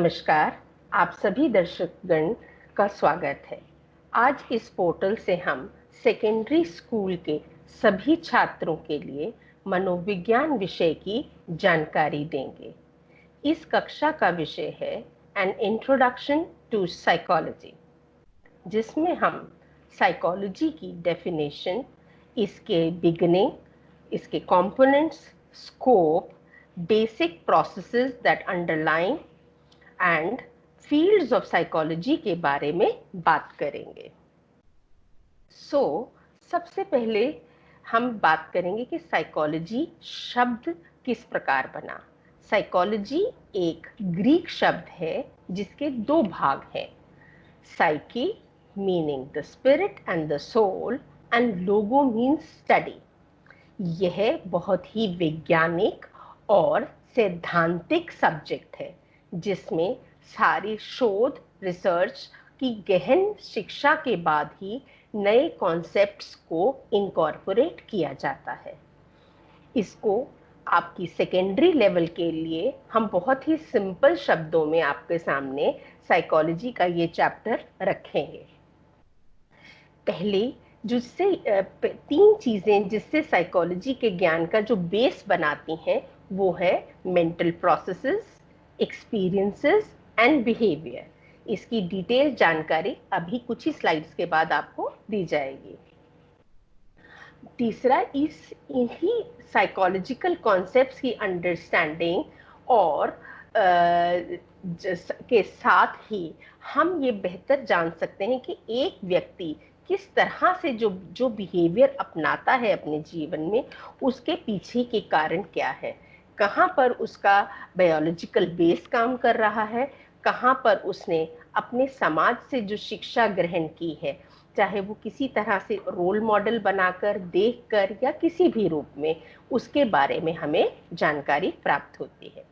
नमस्कार, आप सभी दर्शकगण का स्वागत है। आज इस पोर्टल से हम सेकेंडरी स्कूल के सभी छात्रों के लिए मनोविज्ञान विषय की जानकारी देंगे। इस कक्षा का विषय है एन इंट्रोडक्शन टू साइकोलॉजी, जिसमें हम साइकोलॉजी की डेफिनेशन, इसके बिगिनिंग, इसके components, scope, basic processes that underline and fields of psychology के बारे में बात करेंगे। सबसे पहले हम बात करेंगे कि साइकोलॉजी शब्द किस प्रकार बना। साइकोलॉजी एक ग्रीक शब्द है जिसके दो भाग हैं, psyche meaning the spirit and the soul and logos means study. यह बहुत ही वैज्ञानिक और सैद्धांतिक सब्जेक्ट है जिसमें सारी शोध रिसर्च की गहन शिक्षा के बाद ही नए कॉन्सेप्ट्स को इनकॉर्पोरेट किया जाता है। इसको आपकी सेकेंडरी लेवल के लिए हम बहुत ही सिंपल शब्दों में आपके सामने साइकोलॉजी का ये चैप्टर रखेंगे। पहले जिससे तीन चीजें जिससे साइकोलॉजी के ज्ञान का जो बेस बनाती हैं वो है mental processes, experiences and behaviour. इसकी डिटेल जानकारी अभी कुछ ही स्लाइड्स के बाद आपको दी जाएगी। तीसरा, इन्हीं साइकोलॉजिकल कॉन्सेप्ट्स की अंडरस्टैंडिंग और के साथ ही हम ये बेहतर जान सकते हैं कि एक व्यक्ति किस तरह से जो बिहेवियर अपनाता है अपने जीवन में, उसके पीछे के कारण क्या है, कहाँ पर उसका बायोलॉजिकल बेस काम कर रहा है, कहाँ पर उसने अपने समाज से जो शिक्षा ग्रहण की है, चाहे वो किसी तरह से रोल मॉडल बनाकर, देखकर या किसी भी रूप में, उसके बारे में हमें जानकारी प्राप्त होती है।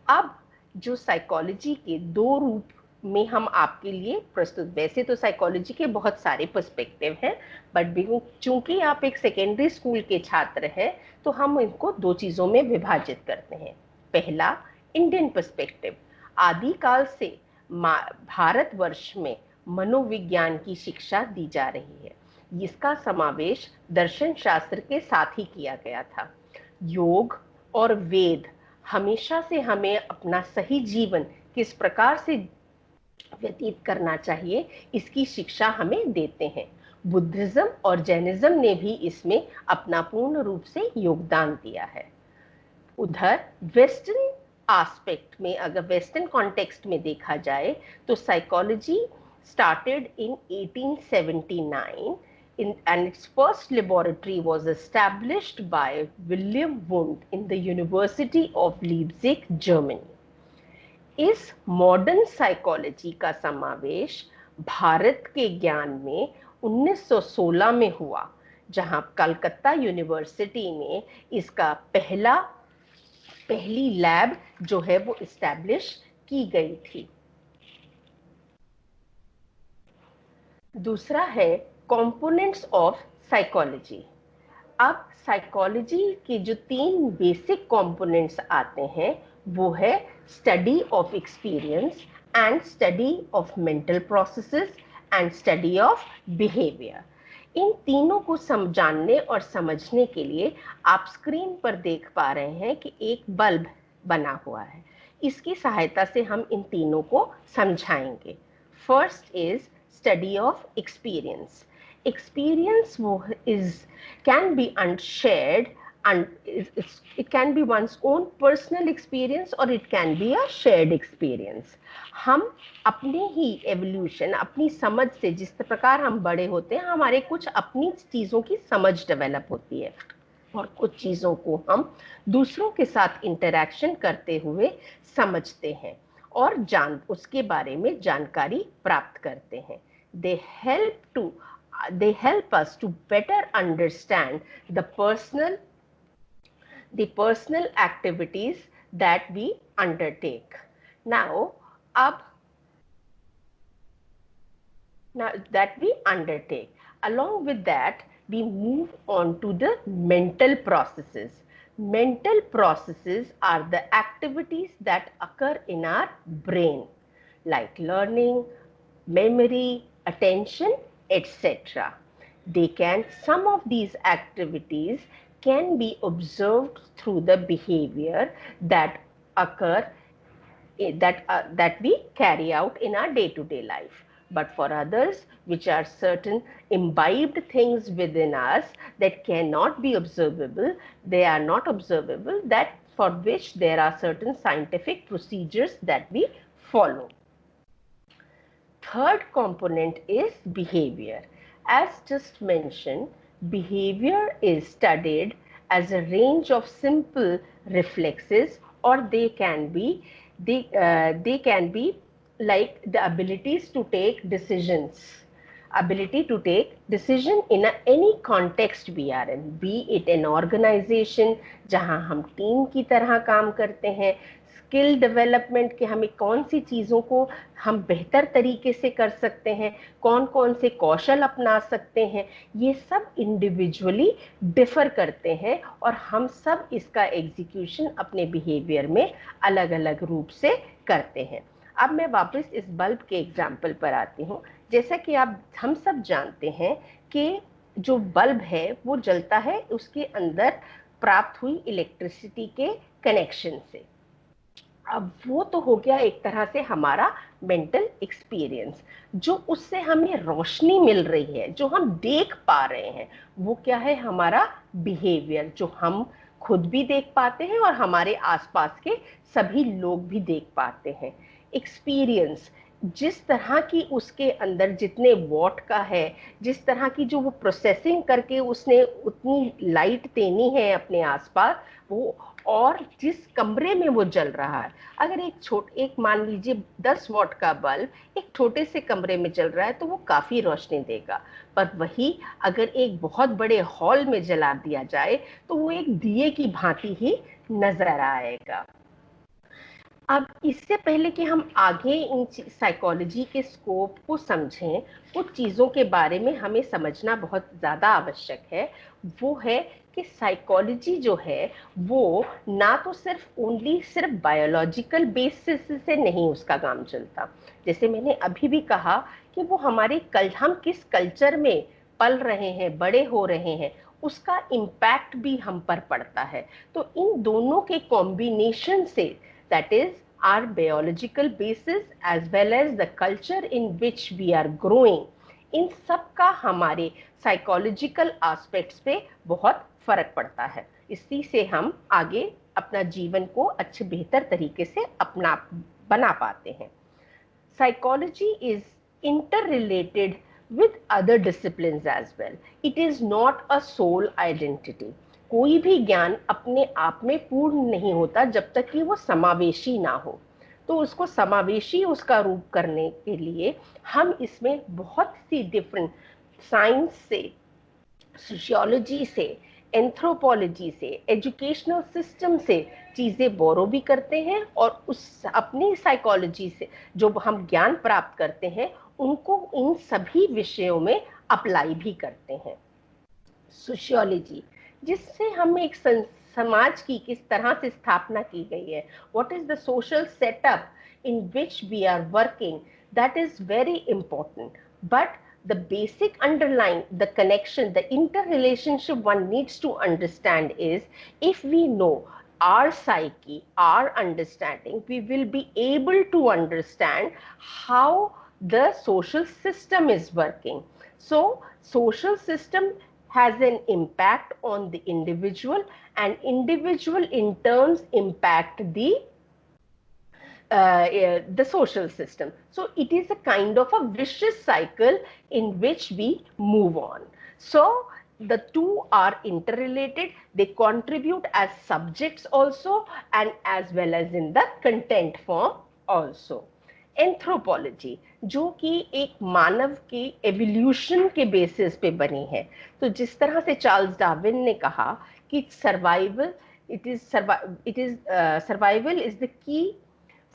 अब जो साइकोलॉजी के दो रूप में हम आपके लिए प्रस्तुत, वैसे तो साइकोलॉजी के बहुत सारे पर्सपेक्टिव हैं, बट चूंकि आप एक सेकेंडरी स्कूल के छात्र हैं तो हम इनको दो चीजों में विभाजित करते हैं। पहला, इंडियन पर्सपेक्टिव, आदिकाल से भारतवर्ष में मनोविज्ञान की शिक्षा दी जा रही है। इसका समावेश दर्शन शास्त्र के साथ ही किया गया था। योग और वेद हमेशा से हमें अपना सही जीवन किस प्रकार से व्यतीत करना चाहिए, इसकी शिक्षा हमें देते हैं। बुद्धिज्म और जैनिज्म ने भी इसमें अपना पूर्ण रूप से योगदान दिया है। उधर वेस्टर्न एस्पेक्ट में, अगर वेस्टर्न कॉन्टेक्स्ट में देखा जाए तो psychology started in 1879 and its first laboratory was established by William Wundt in the University of Leipzig, Germany. इस मॉडर्न साइकोलॉजी का समावेश भारत के ज्ञान में 1916 में हुआ, जहां कलकत्ता यूनिवर्सिटी में इसका पहली लैब जो है वो इस्टेब्लिश की गई थी। दूसरा है कंपोनेंट्स ऑफ साइकोलॉजी। अब साइकोलॉजी के जो तीन बेसिक कंपोनेंट्स आते हैं वो है study of experience and study of mental processes and study of behaviour. इन तीनों को जानने और समझने के लिए आप स्क्रीन पर देख पा रहे हैं कि एक बल्ब बना हुआ है। इसकी सहायता से हम इन तीनों को समझाएंगे। First is study of experience. Experience can be unshared, and it can be one's own personal experience or it can be a shared experience. हम अपने ही एवोल्यूशन, अपनी समझ से, जिस प्रकार हम बड़े होते हैं, हमारे कुछ अपनी चीज़ों की समझ डेवलप होती है और कुछ चीज़ों को हम दूसरों के साथ इंटरैक्शन करते हुए समझते हैं और उसके बारे में जानकारी प्राप्त करते हैं। They help us to better understand the personal activities that we undertake. Now that we undertake. Along with that, we move on to the mental processes. Mental processes are the activities that occur in our brain, like learning, memory, attention, etc. Some of these activities can be observed through the behavior that occur that we carry out in our day-to-day life. But for others, which are certain imbibed things within us that cannot be observable, they are not observable, that for which there are certain scientific procedures that we follow. Third component is behavior. As just mentioned, behavior is studied as a range of simple reflexes, or they can be like the abilities to take decisions. Ability to take decision in any context we are in, be it an organization जहां हम team की तरह काम करते हैं, skill development के हमें कौन सी चीज़ों को हम बेहतर तरीके से कर सकते हैं, कौन कौन से कौशल अपना सकते हैं, ये सब इंडिविजुअली डिफर करते हैं और हम सब इसका एग्जीक्यूशन अपने बिहेवियर में अलग अलग रूप से करते हैं. अब मैं वापस इस बल्ब के एग्जाम्पल पर आती हूँ. जैसा कि हम सब जानते हैं कि जो बल्ब है वो जलता है उसके अंदर प्राप्त हुई इलेक्ट्रिसिटी के कनेक्शन से. अब वो तो हो गया एक तरह से हमारा मेंटल एक्सपीरियंस. जो उससे हमें रोशनी मिल रही है, जो हम देख पा रहे हैं, वो क्या है? हमारा बिहेवियर, जो हम खुद भी देख पाते हैं और हमारे आसपास के सभी लोग भी देख पाते हैं. एक्सपीरियंस, जिस तरह की उसके अंदर जितने वॉट का है, जिस तरह की जो वो प्रोसेसिंग करके उसने उतनी लाइट देनी है अपने आसपास, वो और जिस कमरे में वो जल रहा है. अगर एक मान लीजिए 10 वॉट का बल्ब एक छोटे से कमरे में जल रहा है तो वो काफी रोशनी देगा, पर वही अगर एक बहुत बड़े हॉल में जला दिया जाए तो वो एक दिए की भांति ही नजर आएगा. अब इससे पहले कि हम आगे इन साइकोलॉजी के स्कोप को समझें, कुछ चीज़ों के बारे में हमें समझना बहुत ज़्यादा आवश्यक है. वो है कि साइकोलॉजी जो है वो ना तो सिर्फ बायोलॉजिकल बेसिस से नहीं उसका काम चलता. जैसे मैंने अभी भी कहा कि वो हम किस कल्चर में पल रहे हैं, बड़े हो रहे हैं, उसका इम्पैक्ट भी हम पर पड़ता है. तो इन दोनों के कॉम्बिनेशन से, that is our biological basis as well as the culture in which we are growing, इन सब का हमारे साइकोलॉजिकल एस्पेक्ट्स पे बहुत फर्क पड़ता है. इसी से हम आगे अपना जीवन को अच्छे बेहतर तरीके से बना पाते हैं. Psychology is interrelated with other disciplines as well. It is not a sole identity. कोई भी ज्ञान अपने आप में पूर्ण नहीं होता जब तक कि वो समावेशी ना हो. तो उसको समावेशी उसका रूप करने के लिए हम इसमें बहुत सी डिफरेंट साइंस से, सोशियोलॉजी से, एंथ्रोपोलॉजी से, एजुकेशनल सिस्टम से चीज़ें बोरो भी करते हैं और उस अपनी साइकोलॉजी से जो हम ज्ञान प्राप्त करते हैं उनको इन सभी विषयों में अप्लाई भी करते हैं. सोशियोलॉजी, जिससे हम एक समाज की किस तरह से स्थापना की गई है, what is the social setup in which we are working, that is very important. But the basic underlying, the connection, the interrelationship one needs to understand is, if we know our psyche, our understanding, we will be able to understand how the social system is working. So social system has an impact on the individual, and individual in turns impact the social system. So it is a kind of a vicious cycle in which we move on. So the two are interrelated. They contribute as subjects also and as well as in the content form also. Anthropology, जो कि एक मानव के evolution के basis पे बनी है. तो जिस तरह से चार्ल्स डार्विन ने कहा कि survival is the key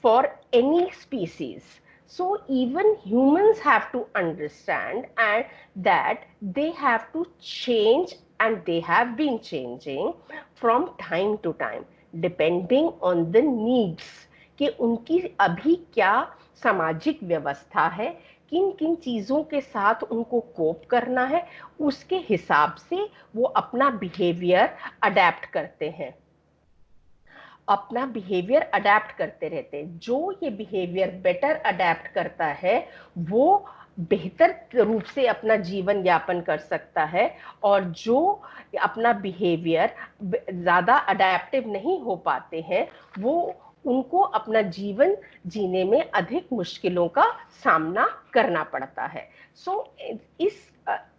for any species. So even humans have to understand and that they have to change and they have been changing from time to time depending on the needs, कि उनकी अभी क्या सामाजिक व्यवस्था है, किन किन चीज़ों के साथ उनको कोप करना है, उसके हिसाब से वो अपना बिहेवियर अडेप्ट करते हैं, अपना बिहेवियर अडेप्ट करते रहते हैं। जो ये बिहेवियर बेटर अडेप्ट करता है वो बेहतर रूप से अपना जीवन यापन कर सकता है, और जो अपना बिहेवियर ज़्यादा अडेप्टिव नहीं हो पाते हैं वो उनको अपना जीवन जीने में अधिक मुश्किलों का सामना करना पड़ता है। सो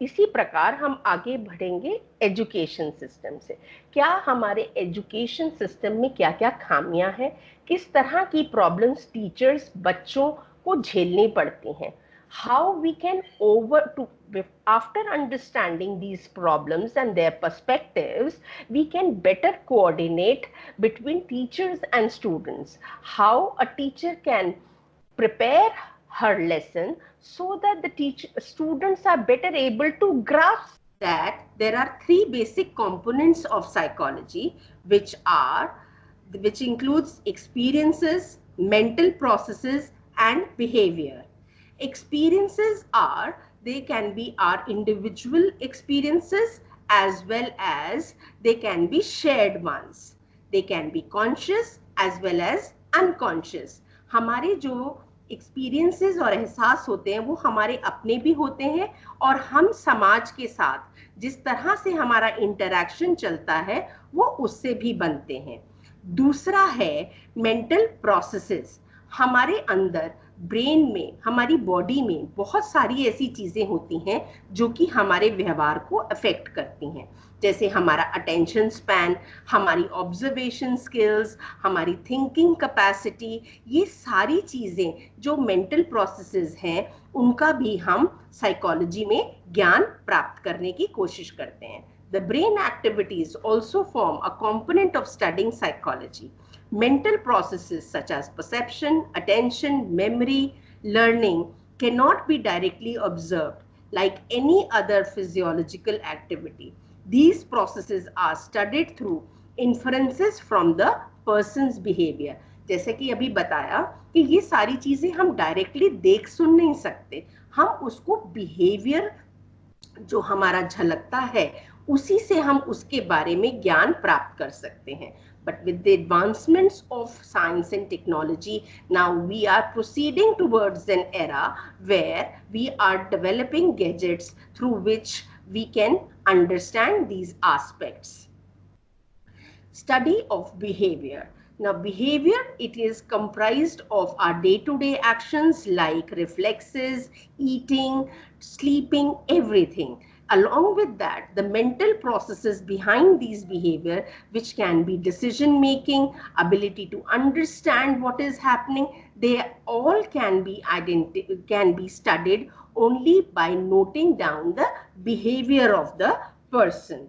इसी प्रकार हम आगे बढ़ेंगे एजुकेशन सिस्टम से। क्या हमारे एजुकेशन सिस्टम में क्या क्या खामियां हैं, किस तरह की प्रॉब्लम्स टीचर्स बच्चों को झेलनी पड़ती हैं, how we can after understanding these problems and their perspectives, we can better coordinate between teachers and students, how a teacher can prepare her lesson so that the students are better able to grasp that there are three basic components of psychology, which includes experiences, mental processes, and behavior. Experiences they can be our individual experiences as well as they can be shared ones. They can be conscious as well as unconscious. हमारे जो experiences और एहसास होते हैं वो हमारे अपने भी होते हैं, और हम समाज के साथ जिस तरह से हमारा इंटरैक्शन चलता है वो उससे भी बनते हैं। दूसरा है मेंटल प्रोसेसेस। हमारे अंदर ब्रेन में, हमारी बॉडी में बहुत सारी ऐसी चीजें होती हैं जो कि हमारे व्यवहार को अफेक्ट करती हैं, जैसे हमारा अटेंशन स्पैन, हमारी ऑब्जर्वेशन स्किल्स, हमारी थिंकिंग कैपेसिटी। ये सारी चीजें जो मेंटल प्रोसेसेस हैं उनका भी हम साइकोलॉजी में ज्ञान प्राप्त करने की कोशिश करते हैं। The brain activities also form a component of studying psychology. Mental processes such as perception, attention, memory, learning cannot be directly observed like any other physiological activity. These processes are studied through inferences from the person's behavior. जैसे कि अभी बताया कि ये सारी चीजें हम directly देख सुन नहीं सकते, हम उसको बिहेवियर जो हमारा झलकता है उसी से हम उसके बारे में ज्ञान प्राप्त कर सकते हैं। But with the advancements of science and technology, now we are proceeding towards an era where we are developing gadgets through which we can understand these aspects. Study of behavior. Now, behavior, it is comprised of our day-to-day actions like reflexes, eating, sleeping, everything. Along with that, the mental processes behind these behavior, which can be decision making, ability to understand what is happening, they all can be studied only by noting down the behavior of the person.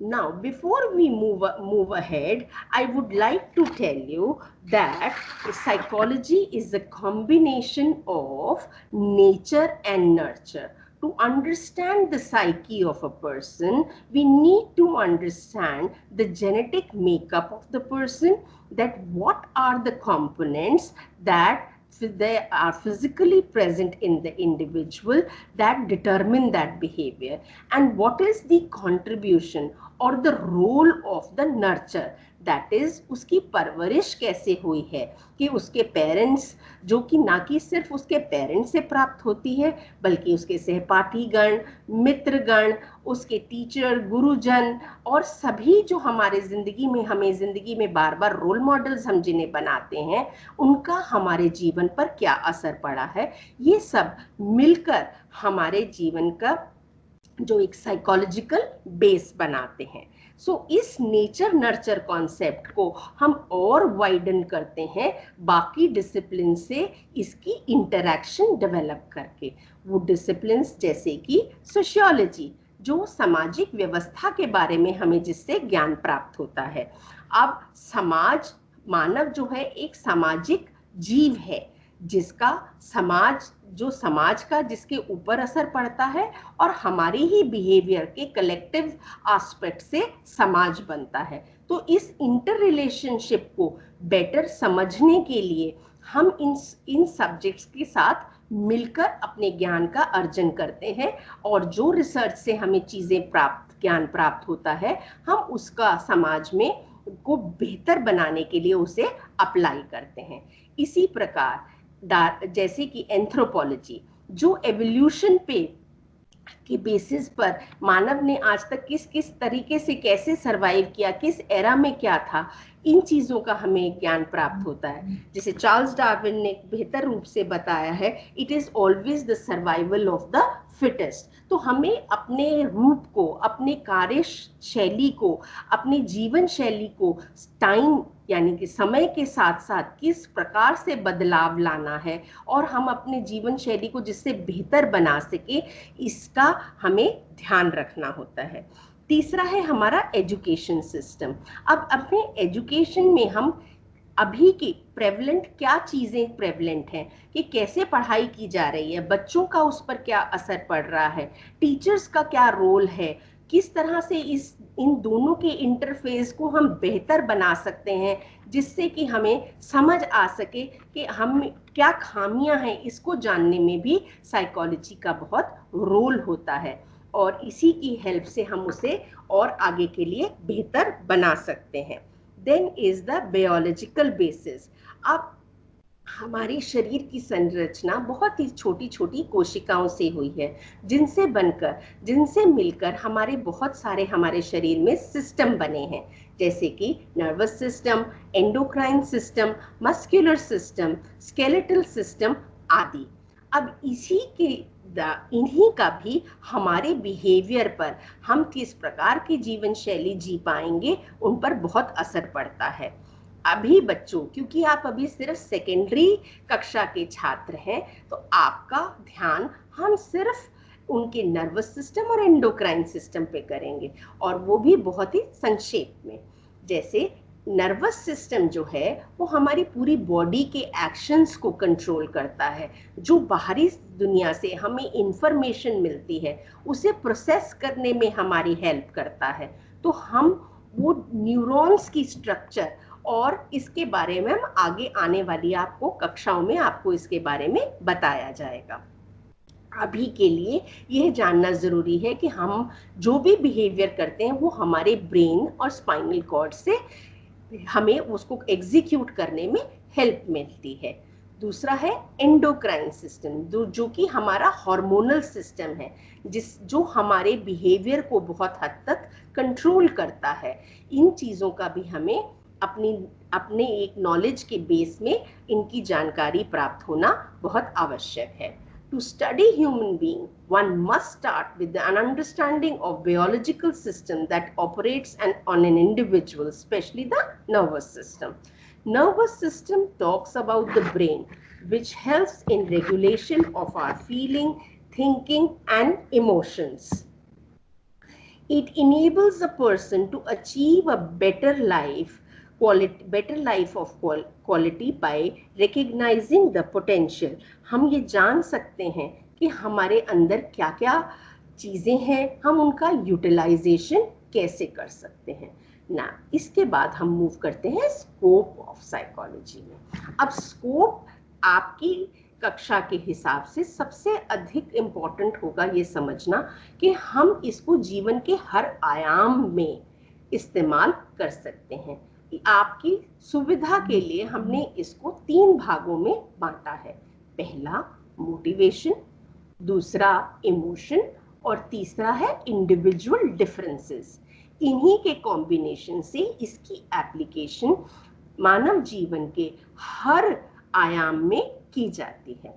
Now, before we move ahead, I would like to tell you that psychology is a combination of nature and nurture. To understand the psyche of a person, we need to understand the genetic makeup of the person, that what are the components that they are physically present in the individual that determine that behavior, and what is the contribution or the role of the nurture, that is उसकी परवरिश कैसे हुई है, कि उसके parents, जो कि ना कि सिर्फ उसके पेरेंट्स से प्राप्त होती है बल्कि उसके सहपाठी गण, मित्रगण, उसके टीचर, गुरुजन और सभी जो हमारे जिंदगी में, हमें जिंदगी में बार बार रोल मॉडल्स हम जिन्हें बनाते हैं, उनका हमारे जीवन पर क्या असर पड़ा है, ये सब मिलकर हमारे जीवन का जो एक साइकोलॉजिकल बेस बनाते हैं। सो इस नेचर नर्चर कॉन्सेप्ट को हम और वाइडन करते हैं बाकी डिसिप्लिन से इसकी इंटरैक्शन डेवलप करके। वो डिसिप्लिन्स जैसे कि सोशियोलॉजी, जो सामाजिक व्यवस्था के बारे में हमें जिससे ज्ञान प्राप्त होता है। अब मानव जो है एक सामाजिक जीव है, जिसका समाज जो समाज का जिसके ऊपर असर पड़ता है, और हमारी ही बिहेवियर के कलेक्टिव एस्पेक्ट से समाज बनता है। तो इस इंटर रिलेशनशिप को बेटर समझने के लिए हम इन सब्जेक्ट्स के साथ मिलकर अपने ज्ञान का अर्जन करते हैं, और जो रिसर्च से हमें ज्ञान प्राप्त होता है, हम उसका समाज में को बेहतर बनाने के लिए उसे अप्लाई करते हैं। इसी प्रकार जैसे कि एंथ्रोपोलॉजी, जो एवोल्यूशन के बेसिस पर मानव ने आज तक किस किस तरीके से कैसे सरवाइव किया, किस एरा में क्या था, इन चीजों का हमें ज्ञान प्राप्त होता है। जैसे चार्ल्स डार्विन ने बेहतर रूप से बताया है, it is always the survival of the fittest. तो हमें अपने रूप को, अपने कार्य शैली को, अपने जीवन शैली को टाइम यानी कि समय के साथ साथ किस प्रकार से बदलाव लाना है, और हम अपने जीवन शैली को जिससे बेहतर बना सके, इसका हमें ध्यान रखना होता है। तीसरा है हमारा एजुकेशन सिस्टम। अब अपने एजुकेशन में हम अभी की प्रेवलेंट क्या चीजें प्रेवलेंट हैं, कि कैसे पढ़ाई की जा रही है, बच्चों का उस पर क्या असर पड़ रहा है, टीचर्स का क्या रोल है, किस तरह से इन दोनों के इंटरफेस को हम बेहतर बना सकते हैं, जिससे कि हमें समझ आ सके कि हम क्या खामियां हैं। इसको जानने में भी साइकोलॉजी का बहुत रोल होता है, और इसी की हेल्प से हम उसे और आगे के लिए बेहतर बना सकते हैं। Then is the biological basis. अब हमारी शरीर की संरचना बहुत ही छोटी छोटी कोशिकाओं से हुई है, जिनसे मिलकर बहुत सारे हमारे शरीर में सिस्टम बने हैं, जैसे कि nervous system, endocrine system, muscular system, skeletal system आदि। अब इन्हीं का भी हमारे बिहेवियर पर, हम किस प्रकार की जीवन शैली जी पाएंगे, उन पर बहुत असर पड़ता है। अभी बच्चों, क्योंकि आप अभी सिर्फ सेकेंडरी कक्षा के छात्र हैं, तो आपका ध्यान हम सिर्फ उनके नर्वस सिस्टम और एंडोक्राइन सिस्टम पे करेंगे, और वो भी बहुत ही संक्षेप में। जैसे नर्वस सिस्टम जो है वो हमारी पूरी बॉडी के एक्शंस को कंट्रोल करता है, जो बाहरी दुनिया से हमें इंफॉर्मेशन मिलती है उसे प्रोसेस करने में हमारी हेल्प करता है। तो हम वो न्यूरॉन्स की स्ट्रक्चर, और इसके बारे में हम आगे आने वाली आपको कक्षाओं में आपको इसके बारे में बताया जाएगा। अभी के लिए यह जानना जरूरी है कि हम जो भी बिहेवियर करते हैं वो हमारे ब्रेन और स्पाइनल कॉर्ड से हमें उसको एग्जीक्यूट करने में हेल्प मिलती है। दूसरा है एंडोक्राइन सिस्टम, जो कि हमारा हार्मोनल सिस्टम है, जो हमारे बिहेवियर को बहुत हद तक कंट्रोल करता है। इन चीजों का भी हमें अपने एक नॉलेज के बेस में इनकी जानकारी प्राप्त होना बहुत आवश्यक है। To study human being, one must start with an understanding of biological system that operates on an individual, especially the nervous system. Nervous system talks about the brain, which helps in regulation of our feeling, thinking, and emotions. It enables a person to achieve a better life of quality by recognizing the potential. हम ये जान सकते हैं कि हमारे अंदर क्या क्या चीजें हैं, हम उनका यूटिलाइजेशन कैसे कर सकते हैं ना। इसके बाद हम मूव करते हैं स्कोप ऑफ साइकोलॉजी में। अब स्कोप आपकी कक्षा के हिसाब से सबसे अधिक इम्पोर्टेंट होगा ये समझना कि हम इसको जीवन के हर आयाम में इस्तेमाल कर सकते हैं। आपकी सुविधा के लिए हमने इसको 3 भागों में बांटा है। पहला मोटिवेशन, दूसरा इमोशन, और तीसरा है इंडिविजुअल डिफरेंसेस। इन्हीं के कॉम्बिनेशन से इसकी एप्लीकेशन मानव जीवन के हर आयाम में की जाती है।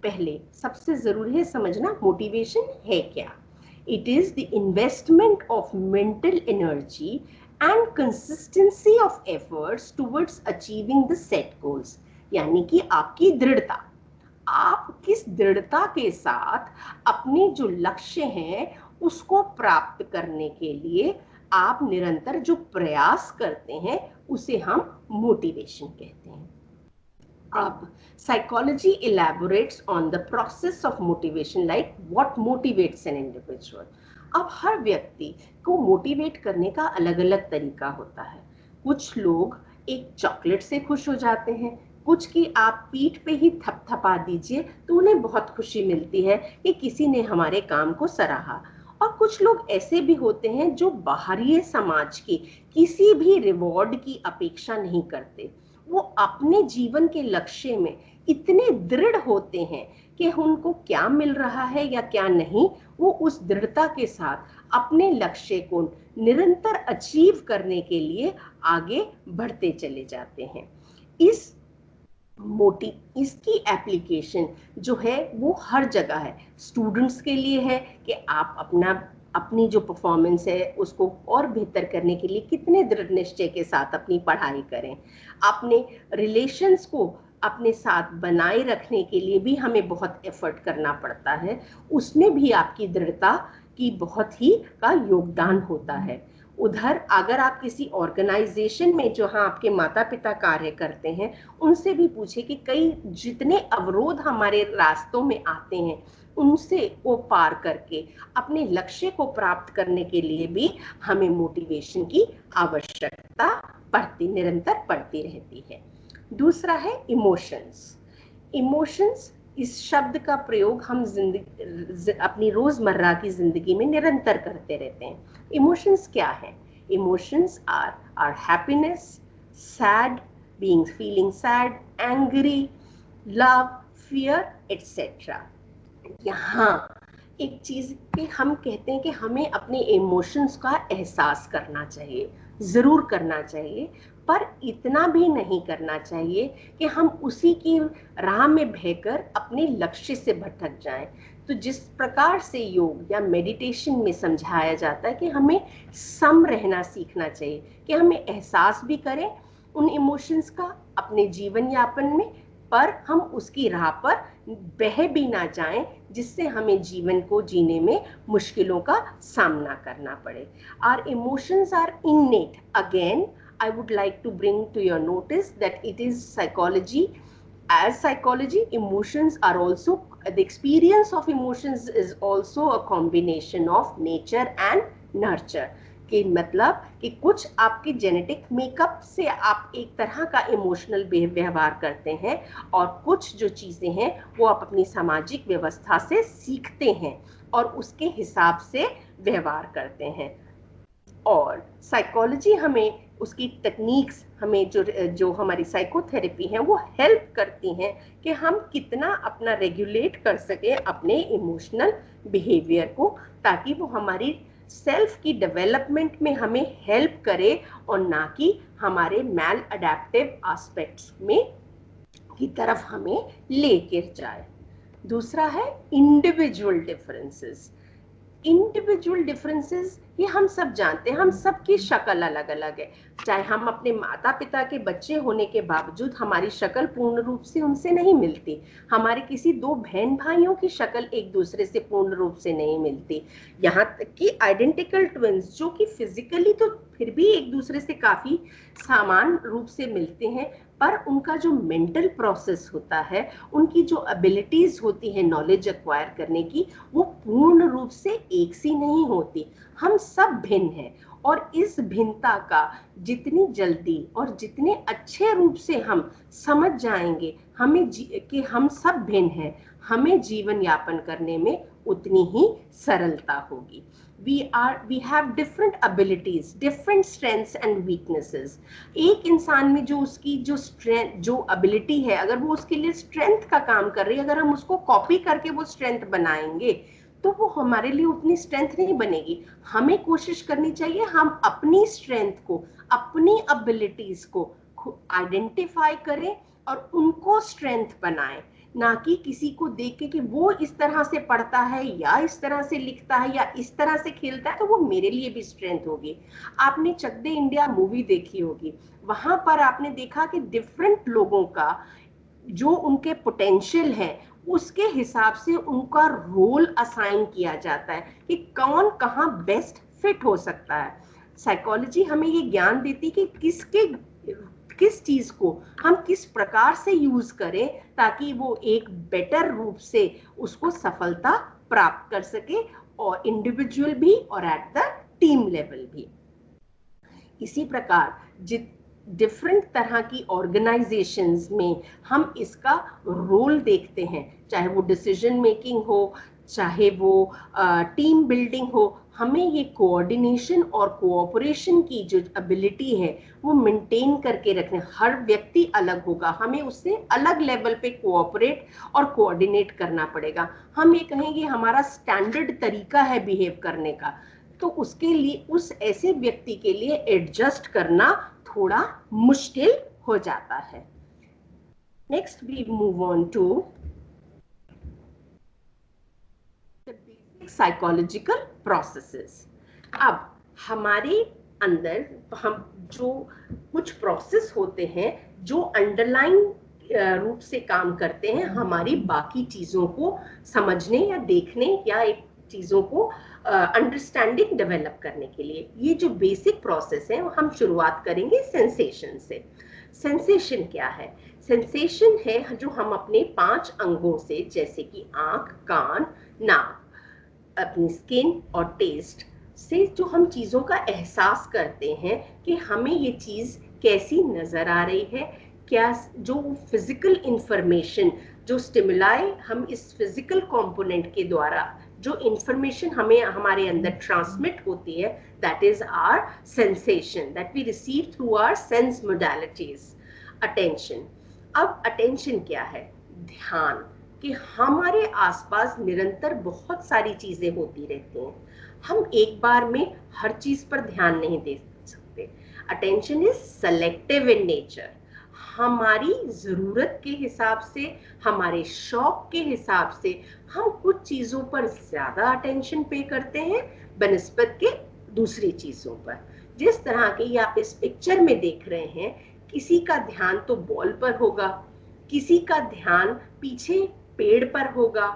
पहले सबसे जरूरी है समझना मोटिवेशन है क्या। It is the investment of mental energy and consistency of efforts towards achieving the set goals, यानी कि आपकी दृढ़ता, आप किस दृढ़ता के साथ अपने जो लक्ष्य हैं उसको प्राप्त करने के लिए आप निरंतर जो प्रयास करते हैं उसे हम मोटिवेशन कहते हैं। अब psychology elaborates on the process of motivation, like what motivates an individual. अब हर व्यक्ति को मोटिवेट करने का अलग अलग तरीका होता है। कुछ लोग एक चॉकलेट से खुश हो जाते हैं, कुछ की आप पीठ पे ही थपथपा दीजिए तो उन्हें बहुत खुशी मिलती है कि किसी ने हमारे काम को सराहा। और कुछ लोग ऐसे भी होते हैं जो बाहरी समाज के किसी भी रिवॉर्ड की अपेक्षा नहीं करते। वो अपने जीवन के लक्ष्य में इतने दृढ़ होते हैं कि उनको क्या मिल रहा है या क्या नहीं, वो उस दृढ़ता के साथ अपने लक्ष्य को निरंतर अचीव करने के लिए आगे बढ़ते चले जाते हैं। इसकी एप्लीकेशन जो है वो हर जगह है। स्टूडेंट्स के लिए है कि आप अपनी जो परफॉर्मेंस है उसको और बेहतर करने के लिए कितने दृढ़ निश्चय के साथ अपनी पढ़ाई करें। अपने रिलेशंस को अपने साथ बनाए रखने के लिए भी हमें बहुत एफर्ट करना पड़ता है, उसमें भी आपकी दृढ़ता की बहुत ही का योगदान होता है। उधर अगर आप किसी ऑर्गेनाइजेशन में जहां आपके माता पिता कार्य करते हैं, उनसे भी पूछे कि कई जितने अवरोध हमारे रास्तों में आते हैं उनसे वो पार करके अपने लक्ष्य को प्राप्त करने के लिए भी हमें मोटिवेशन की आवश्यकता निरंतर पड़ती रहती है। दूसरा है इमोशंस। इमोशंस इस शब्द का प्रयोग हम अपनी रोजमर्रा की जिंदगी में निरंतर करते रहते हैं। इमोशंस क्या है? Emotions are happiness, sad, feeling sad, angry, love, fear, etcetera. यहाँ एक चीज कि हम कहते हैं कि हमें अपने इमोशंस का एहसास करना चाहिए, जरूर करना चाहिए, पर इतना भी नहीं करना चाहिए कि हम उसी की राह में बहकर अपने लक्ष्य से भटक जाएं। तो जिस प्रकार से योग या मेडिटेशन में समझाया जाता है कि हमें सम रहना सीखना चाहिए, कि हमें एहसास भी करें उन इमोशंस का अपने जीवन यापन में, पर हम उसकी राह पर बह भी ना जाएं जिससे हमें जीवन को जीने में मुश्किलों का सामना करना पड़े। Our emotions are innate. Again, I would like to bring to your notice that it is psychology. As psychology, emotions are also, the experience of emotions is also a combination of nature and nurture. कि मतलब कि कुछ आपके genetic makeup से आप एक तरह का इमोशनल व्यवहार करते हैं, और कुछ जो चीजें हैं वो आप अपनी सामाजिक व्यवस्था से सीखते हैं और उसके हिसाब से व्यवहार करते हैं। और साइकोलॉजी हमें उसकी टेक्निक्स, हमें जो हमारी साइकोथेरेपी है वो हेल्प करती हैं कि हम कितना अपना रेगुलेट कर सके अपने इमोशनल बिहेवियर को, ताकि वो हमारी सेल्फ की डेवलपमेंट में हमें हेल्प करे और ना कि हमारे मैल अडेप्टिव एस्पेक्ट्स में की तरफ हमें लेकर जाए। दूसरा है इंडिविजुअल डिफरेंसेस। इंडिविजुअल डिफरेंसेस ये हम सब जानते हैं, हम सबकी शक्ल अलग अलग है। चाहे हम अपने माता पिता के बच्चे होने के बावजूद हमारी शक्ल पूर्ण रूप से उनसे नहीं मिलती, हमारे किसी दो बहन भाइयों की शक्ल एक दूसरे से पूर्ण रूप से नहीं मिलती, यहाँ तक कि आइडेंटिकल ट्विंस जो कि फिजिकली तो फिर भी एक दूसरे से काफी समान रूप से मिलते हैं, पर उनका जो मेंटल प्रोसेस होता है, उनकी जो एबिलिटीज होती है नॉलेज एक्वायर करने की, वो पूर्ण रूप से एक सी नहीं होती। हम सब भिन्न हैं, और इस भिन्नता का जितनी जल्दी और जितने अच्छे रूप से हम समझ जाएंगे कि हम सब भिन्न हैं, हमें जीवन यापन करने में उतनी ही सरलता होगी। we have different abilities, different strengths and weaknesses. एक इंसान में जो उसकी जो स्ट्रेंथ, जो एबिलिटी है, अगर वो उसके लिए स्ट्रेंथ का काम कर रही है, अगर हम उसको कॉपी करके वो स्ट्रेंथ बनाएंगे तो वो हमारे लिए उतनी स्ट्रेंथ नहीं बनेगी। हमें कोशिश करनी चाहिए हम अपनी स्ट्रेंथ को, अपनी एबिलिटीज को आइडेंटिफाई करें और उनको स्ट्रेंथ बनाएं, ना कि किसी को देख के कि वो इस तरह से पढ़ता है या इस तरह से लिखता है या इस तरह से खेलता है तो वो मेरे लिए भी स्ट्रेंथ होगी। आपने चक दे इंडिया मूवी देखी होगी, वहां पर आपने देखा कि डिफरेंट लोगों का जो उनके पोटेंशियल है उसके हिसाब से उनका रोल असाइन किया जाता है कि कौन कहाँ बेस्ट फिट हो सकता है। साइकोलॉजी हमें ये ज्ञान देती कि किस चीज को हम किस प्रकार से यूज करें ताकि वो एक बेटर रूप से उसको सफलता प्राप्त कर सके, और इंडिविजुअल भी और एट द टीम लेवल भी। इसी प्रकार डिफरेंट तरह की ऑर्गेनाइजेशंस में हम इसका रोल देखते हैं, चाहे वो डिसीजन मेकिंग हो, चाहे वो टीम बिल्डिंग हो। हमें ये कोऑर्डिनेशन और कोऑपरेशन की जो एबिलिटी है वो मेंटेन करके रखना। हर व्यक्ति अलग होगा, हमें उससे अलग लेवल पे कोऑपरेट और कोऑर्डिनेट करना पड़ेगा। हम ये कहेंगे हमारा स्टैंडर्ड तरीका है बिहेव करने का, तो उसके लिए उस ऐसे व्यक्ति के लिए एडजस्ट करना थोड़ा मुश्किल हो जाता है। Next we move on to the basic psychological processes. अब हमारे अंदर हम जो कुछ प्रोसेस होते हैं जो अंडरलाइन रूप से काम करते हैं हमारी बाकी चीजों को समझने या देखने या एक चीजों को अंडरस्टैंडिंग डेवलप करने के लिए। ये जो बेसिक प्रोसेस है हम शुरुआत करेंगे सेंसेशन से। सेंसेशन क्या है? सेंसेशन है जो हम अपने 5 अंगों से, जैसे कि आंख, कान, नाक, अपनी स्किन और टेस्ट से जो हम चीजों का एहसास करते हैं कि हमें ये चीज कैसी नजर आ रही है, क्या जो फिजिकल इंफॉर्मेशन, जो स्टिमुलाई हम इस फिजिकल कंपोनेंट के द्वारा जो इंफॉर्मेशन हमें हमारे अंदर ट्रांसमिट होती है, that is our sensation that we receive through our sense modalities. Attention. अब अटेंशन क्या है? ध्यान। कि हमारे आसपास निरंतर बहुत सारी चीजें होती रहती हैं, हम एक बार में हर चीज पर ध्यान नहीं दे सकते। Attention is selective in nature. हमारी जरूरत के हिसाब से, हमारे शौक के हिसाब से हम कुछ चीजों पर ज्यादा अटेंशन पे करते हैं बनिस्बत के दूसरी चीजों पर। जिस तरह के आप इस पिक्चर में देख रहे हैं, किसी का ध्यान तो बॉल पर होगा, किसी का ध्यान पीछे पेड़ पर होगा,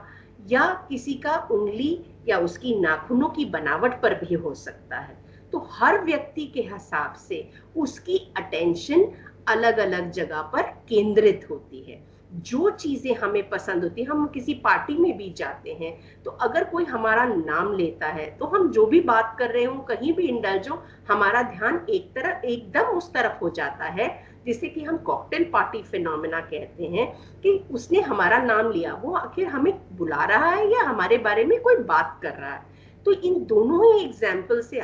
या किसी का उंगली या उसकी नाखूनों की बनावट पर भी हो सकता है। तो हर व्यक्ति के हिसाब से उसकी अटेंशन अलग अलग जगह पर केंद्रित होती है। जो चीजें हमें पसंद होती है, हम किसी पार्टी में भी जाते हैं तो अगर कोई हमारा नाम लेता है तो हम जो भी बात कर रहे हो कहीं भी इंडल्ज हो, हमारा ध्यान एक तरफ एकदम उस तरफ हो जाता है, जिसे कि हम कॉकटेल पार्टी फिनोमेना कहते हैं, कि उसने हमारा नाम लिया, वो आखिर हमें बुला रहा है या हमारे बारे में कोई बात कर रहा है। तो इन दोनों ही एग्जाम्पल से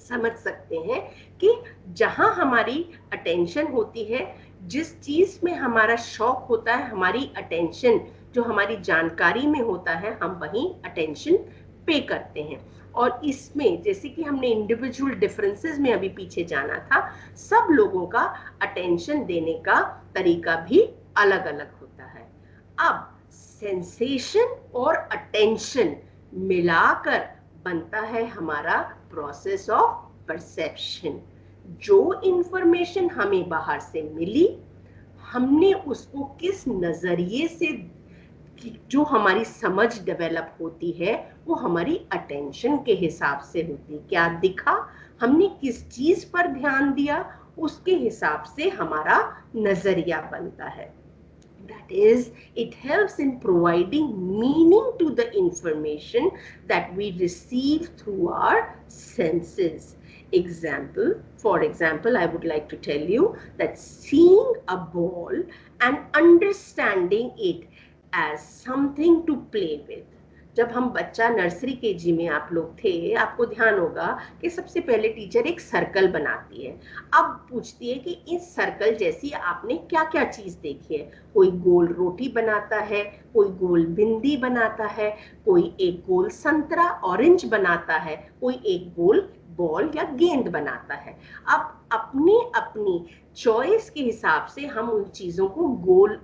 समझ सकते हैं कि जहां हमारी अटेंशन होती है, जिस चीज में हमारा शौक होता है, हमारी अटेंशन जो हमारी जानकारी में होता है, हम वहीं अटेंशन पे करते हैं। और इसमें जैसे कि हमने इंडिविजुअल डिफरेंसेस में अभी पीछे जाना था, सब लोगों का अटेंशन देने का तरीका भी अलग अलग होता है। अब सेंसेशन और अटेंशन मिलाकर बनता है हमारा प्रोसेस ऑफ परसेप्शन। जो इंफॉर्मेशन हमें बाहर से मिली, हमने उसको किस नजरिए से, जो हमारी समझ डेवलप होती है वो हमारी अटेंशन के हिसाब से होती है। क्या दिखा, हमने किस चीज पर ध्यान दिया, उसके हिसाब से हमारा नजरिया बनता है। That is, it helps in providing meaning to the information that we receive through our senses. For example, I would like to tell you that seeing a ball and understanding it as something to play with. जब हम बच्चा nursery KG में आप लोग थे, आपको ध्यान होगा कि सबसे पहले टीचर एक सर्कल बनाती है। अब पूछती है कि इस सर्कल जैसी आपने क्या क्या चीज देखी है। कोई गोल रोटी बनाता है, कोई गोल बिंदी बनाता है, कोई एक गोल संतरा ऑरेंज बनाता है, कोई एक गोल बॉल या गेंद बनाता है। अब अपनी अपनी चॉइस के हिसाब से हम उन चीजों को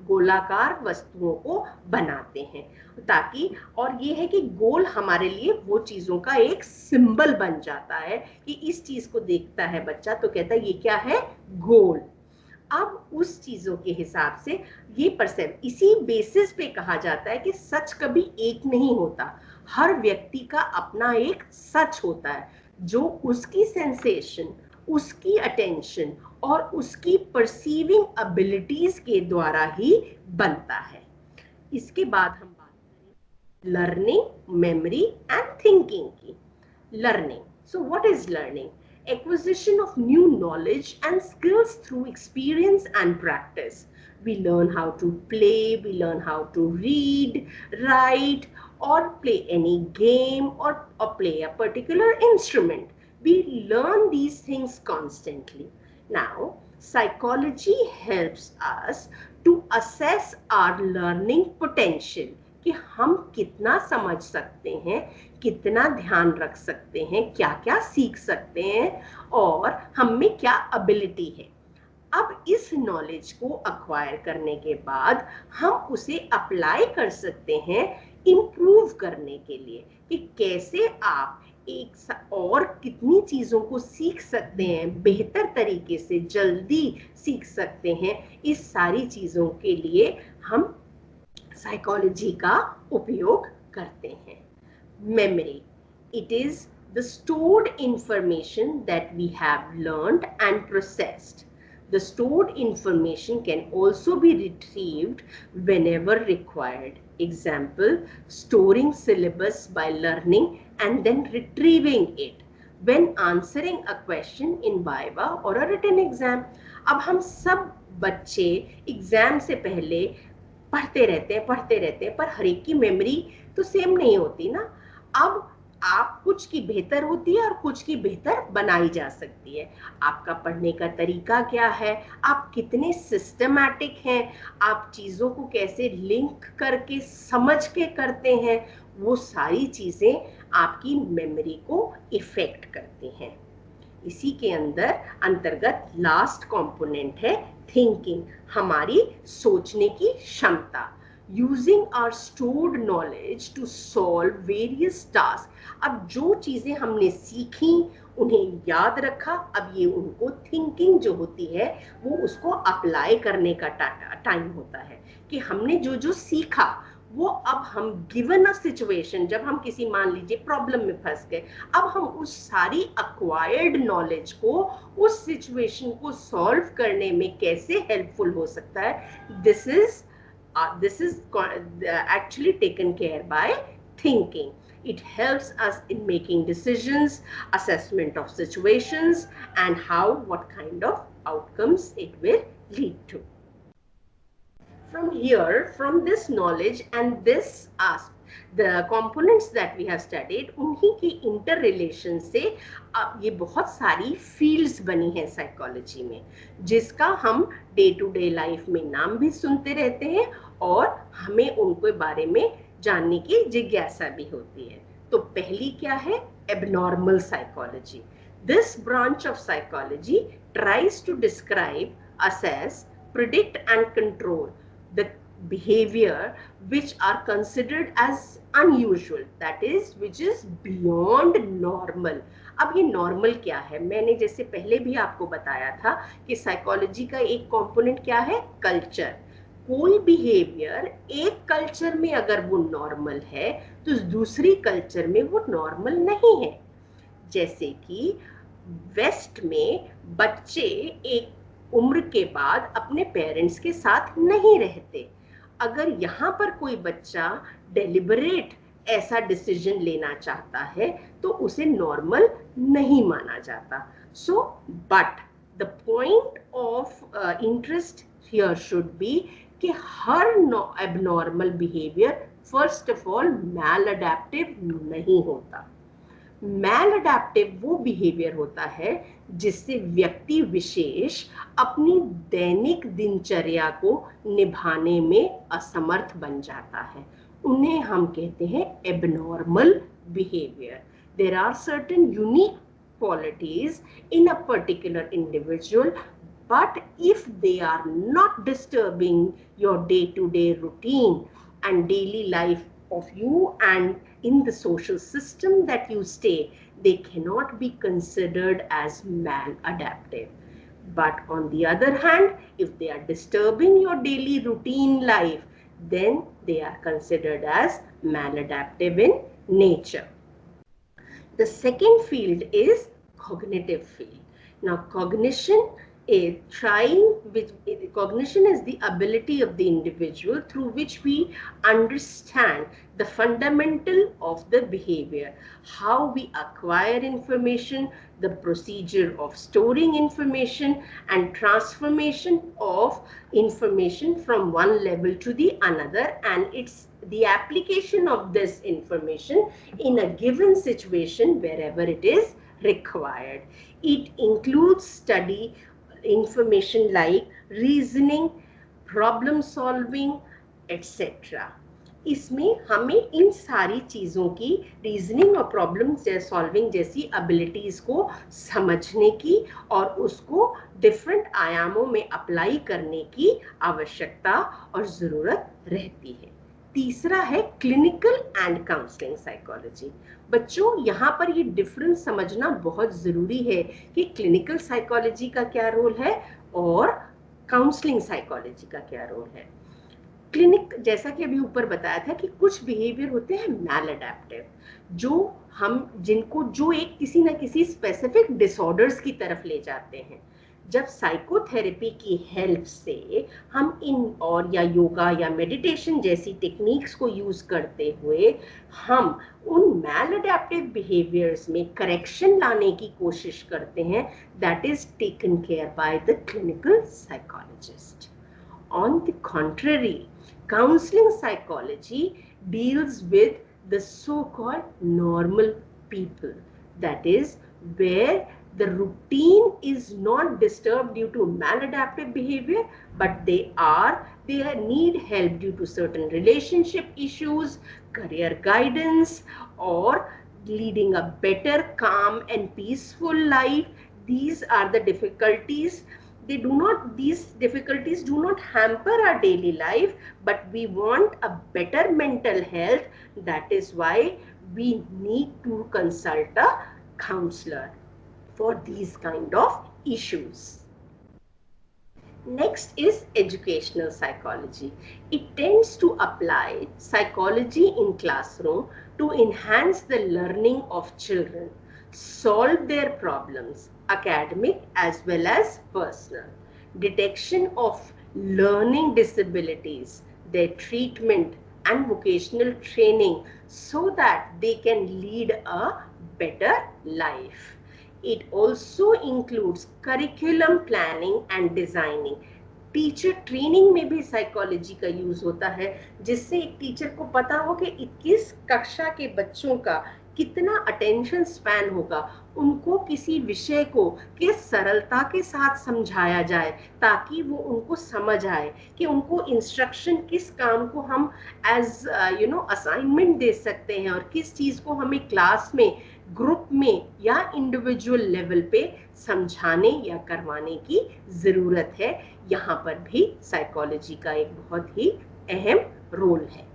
गोलाकार वस्तुओं को बनाते हैं, ताकि, और ये है कि गोल हमारे लिए वो चीजों का एक सिंबल बन जाता है कि इस चीज को देखता है बच्चा तो कहता है ये क्या है, गोल। अब उस चीजों के हिसाब से ये परसेप्ट, इसी बेसिस पे कहा जाता है कि सच कभी एक नहीं होता, हर व्यक्ति का अपना एक सच होता है, जो उसकी सेंसेशन उसकी अटेंशन और उसकी परसीविंग एबिलिटीज के द्वारा ही बनता है। इसके बाद हम बात करें लर्निंग, मेमोरी एंड थिंकिंग की। Learning, so what is learning? Acquisition of new knowledge and skills through experience and practice. We learn how to play, we learn how to read, write, or play any game, or play a particular instrument. We learn these things constantly. Now, psychology helps us to assess our learning potential, कि हम कितना समझ सकते हैं, कितना ध्यान रख सकते हैं, क्या क्या सीख सकते हैं और हम में क्या एबिलिटी है। अब इस नॉलेज को अक्वायर करने के बाद हम उसे अप्लाई कर सकते हैं इम्प्रूव करने के लिए, कि कैसे आप एक और कितनी चीजों को सीख सकते हैं, बेहतर तरीके से जल्दी सीख सकते हैं। इस सारी चीजों के लिए हम साइकोलॉजी का उपयोग करते हैं। Memory, it is the stored information that we have learned and processed. The stored information can also be retrieved whenever required. Example, storing syllabus by learning and then retrieving it when answering a question in viva or a written exam. अब हम सब बच्चे exam से पहले पढ़ते रहते हैं, पर हर एक की मेमोरी तो सेम नहीं होती ना। अब आप कुछ की बेहतर होती है और कुछ की बेहतर बनाई जा सकती है। आपका पढ़ने का तरीका क्या है, आप कितने सिस्टमैटिक हैं, आप चीज़ों को कैसे लिंक करके समझ के करते हैं, वो सारी चीज़ें आपकी मेमोरी को इफेक्ट करती हैं। इसी के अंतर्गत लास्ट कंपोनेंट है थिंकिंग, हमारी सोचने की क्षमता। Using our stored knowledge to solve various task. अब जो चीजें हमने सीखी, उन्हें याद रखा, अब ये उनको थिंकिंग जो होती है वो उसको अप्लाई करने का टाइम होता है, कि हमने जो जो सीखा वो अब हम गिवन अ सिचुएशन, जब हम किसी मान लीजिए प्रॉब्लम में फंस गए, अब हम उस सारी अक्वायर्ड नॉलेज को उस सिचुएशन को सॉल्व करने में कैसे हेल्पफुल हो सकता है, this is actually taken care by thinking. It helps us in making decisions, assessment of situations, and what kind of outcomes it will lead to. From this knowledge and the components that we have studied, उन्हीं की inter से ये बहुत सारी fields बनी हैं psychology में, जिसका हम डे टू डे लाइफ में नाम भी सुनते रहते हैं और हमें उनके बारे में जानने की जिज्ञासा भी होती है। तो पहली क्या है? Abnormal psychology. This branch of psychology tries to describe, assess, predict and control the behavior which are considered as unusual, that is which is beyond normal. अब ये नॉर्मल क्या है? मैंने जैसे पहले भी आपको बताया था कि साइकोलॉजी का एक कंपोनेंट क्या है? कल्चर। कोई बिहेवियर एक कल्चर में अगर वो नॉर्मल है तो दूसरी कल्चर में वो नॉर्मल नहीं है। जैसे कि वेस्ट में बच्चे एक उम्र के बाद अपने पेरेंट्स के साथ नहीं रहते। अगर यहाँ पर कोई बच्चा डेलिबरेट ऐसा डिसीजन लेना चाहता है तो उसे नॉर्मल नहीं माना जाता। So but the point of interest here should be कि हर abnormal behaviour first of all maladaptive नहीं होता। मैल अडेप्टिव वो बिहेवियर होता है जिससे व्यक्ति विशेष अपनी दैनिक दिनचर्या को निभाने में असमर्थ बन जाता है। उन्हें हम कहते हैं abnormal behaviour. There are certain unique qualities in a particular individual, but if they are not disturbing your day-to-day routine and daily life of you and in the social system that you stay, they cannot be considered as maladaptive. But on the other hand, if they are disturbing your daily routine life, then they are considered as maladaptive in nature. The second field is cognitive field. Now, cognition is the ability of the individual through which we understand the fundamental of the behavior, how we acquire information, the procedure of storing information and transformation of information from one level to the another, and it's the application of this information in a given situation wherever it is required. It includes study information like reasoning, problem solving etcetera. इसमें हमें इन सारी चीज़ों की reasoning और problem solving जैसी abilities को समझने की और उसको डिफरेंट आयामों में अप्लाई करने की आवश्यकता और ज़रूरत रहती है। तीसरा है क्लिनिकल एंड काउंसलिंग साइकोलॉजी। बच्चों, यहाँ पर ये डिफरेंस समझना बहुत ज़रूरी है कि क्लिनिकल साइकोलॉजी का क्या रोल है और काउंसलिंग साइकोलॉजी का क्या रोल है। क्लिनिक, जैसा कि अभी ऊपर बताया था कि कुछ बिहेवियर होते हैं मैल अडेप्टिव, जो एक किसी ना किसी स्पेसिफिक डिसऑर्डर्स की तरफ ले जाते हैं। जब साइकोथेरेपी की हेल्प से हम या योगा या मेडिटेशन जैसी टेक्निक्स को यूज करते हुए हम उन मैल अडेप्टिव बिहेवियर्स में करेक्शन लाने की कोशिश करते हैं, that is taken care by the clinical psychologist. On the contrary, counseling psychology deals with the so-called normal people. That is, where the routine is not disturbed due to maladaptive behavior, but they need help due to certain relationship issues, career guidance, or leading a better, calm and peaceful life. These are the difficulties. These difficulties do not hamper our daily life, but we want a better mental health. That is why we need to consult a counselor for these kind of issues. Next is educational psychology. It tends to apply psychology in classroom to enhance the learning of children, solve their problems, academic as well as personal, detection of learning disabilities, their treatment and vocational training so that they can lead a better life. It also includes curriculum planning and designing. Teacher training में भी psychology का use होता है, जिससे एक teacher को पता हो कि 21 कक्षा के बच्चों का कितना अटेंशन स्पैन होगा, उनको किसी विषय को किस सरलता के साथ समझाया जाए ताकि वो उनको समझ आए कि उनको इंस्ट्रक्शन किस काम को हम एज असाइनमेंट दे सकते हैं और किस चीज़ को हमें क्लास में, ग्रुप में या इंडिविजुअल लेवल पे समझाने या करवाने की ज़रूरत है। यहाँ पर भी साइकोलॉजी का एक बहुत ही अहम रोल है।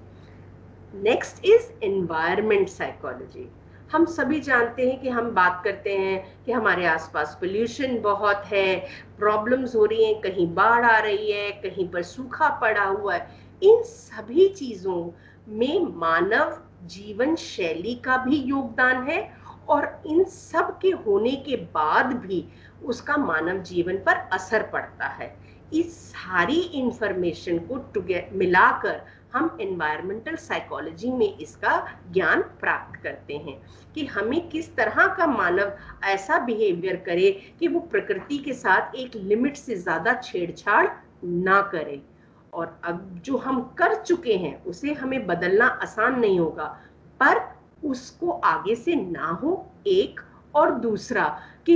Next is environment psychology. हम सभी जानते हैं कि हम बात करते हैं कि हमारे आसपास पोल्यूशन बहुत है, प्रॉब्लम्स हो रही हैं, कहीं बाढ़ आ रही है, कहीं पर सूखा पड़ा हुआ है। इन सभी चीज़ों में मानव जीवन शैली का भी योगदान है और इन सब के होने के बाद भी उसका मानव जीवन पर असर पड़ता है। इस सारी इंफॉर्मेशन को मिलाकर हम एनवायरमेंटल साइकोलॉजी में इसका ज्ञान प्राप्त करते हैं कि हमें किस तरह का मानव ऐसा बिहेवियर करे कि वो प्रकृति के साथ एक लिमिट से ज़्यादा छेड़छाड़ ना करे। और अब जो हम कर चुके हैं उसे हमें बदलना आसान नहीं होगा, पर उसको आगे से ना हो, एक। और दूसरा कि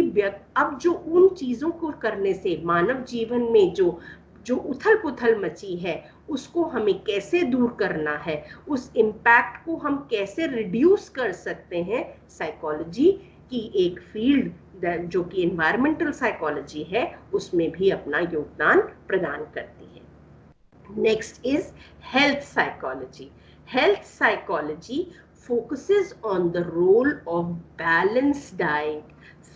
अब जो उन चीज़ों को करने से मानव जीवन में जो उथल पुथल मची है उसको हमें कैसे दूर करना है, उस इम्पैक्ट को हम कैसे रिड्यूस कर सकते हैं। साइकोलॉजी की एक फील्ड जो कि एनवायरमेंटल साइकोलॉजी है उसमें भी अपना योगदान प्रदान करती है। Next is health psychology. Health psychology focuses on the role of balanced diet,